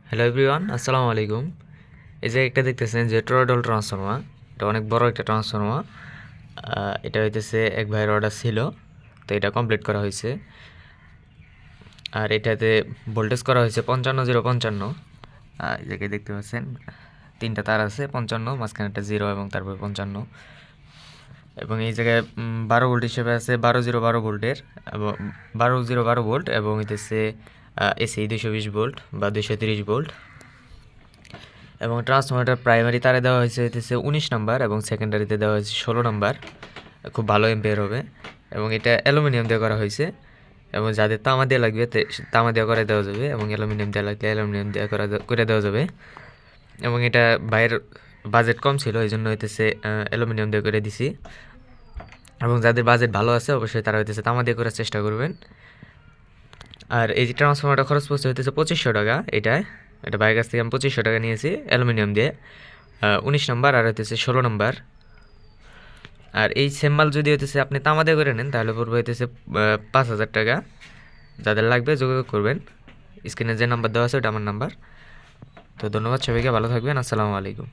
Hello everyone, আসসালামু আলাইকুম। এই যে একটা দেখতেছেন যে টরয়েডল ট্রান্সফর্মার, এটা অনেক বড় একটা ট্রান্সফর্মার। এটা হইতেছে এক ভাইয়ের অর্ডার ছিল, তো এটা কমপ্লিট করা হয়েছে। আর এটাতে ভোল্টেজ করা হয়েছে 55 0 55। এই জায়গায় দেখতে পাচ্ছেন তিনটা তার আছে, 55, মাঝখানে একটা 0 এবং তারপরে 55। এবং এই জায়গায় 12 ভোল্ট হিসেবে আছে 12 0 12 ভোল্টের, এবং 12 0 12 ভোল্ট, এবং হইতেছে এসি 220 ভোল্ট বা 230 ভোল্ট। এবং ট্রান্সফরমারটার প্রাইমারি তারে দেওয়া হয়েছে হইতেছে 19 নাম্বার, এবং সেকেন্ডারিতে দেওয়া হয়েছে 16 নাম্বার। খুব ভালো এম্পিয়ার হবে। এবং এটা অ্যালুমিনিয়াম দিয়ে করা হয়েছে, এবং যাদের তামা দিয়ে লাগবে তামা দিয়ে করে দেওয়া যাবে, এবং অ্যালুমিনিয়াম দিয়ে লাগলে অ্যালুমিনিয়াম দিয়ে করে দেওয়া যাবে। এবং এটা বাইরের বাজেট কম ছিল, এই জন্য হইতেছে অ্যালুমিনিয়াম দিয়ে করে দিছি। এবং যাদের বাজেট ভালো আছে অবশ্যই তারা হইতেছে তামা দিয়ে করার চেষ্টা করবেন। আর এই যে ট্রান্সফরমারটা খরচ পড়ছে হইতেছে 2500 টাকা। এটা বাইরের কাছ থেকে আমি 2500 টাকা নিয়েছি অ্যালুমিনিয়াম দিয়ে, 19 নাম্বার আর হইতেছে 16 নাম্বার। আর এই সেম মাল যদি হইতেছে আপনি তামা দিয়ে করে নেন তাহলে পড়বে হইতেছে 5000 টাকা। যাদের লাগবে যোগাযোগ করবেন। স্ক্রিনে যে নাম্বার দেওয়া আছে ওটা আমার নাম্বার। তো ধন্যবাদ সবাইকে, ভালো থাকবেন, আসসালামু আলাইকুম।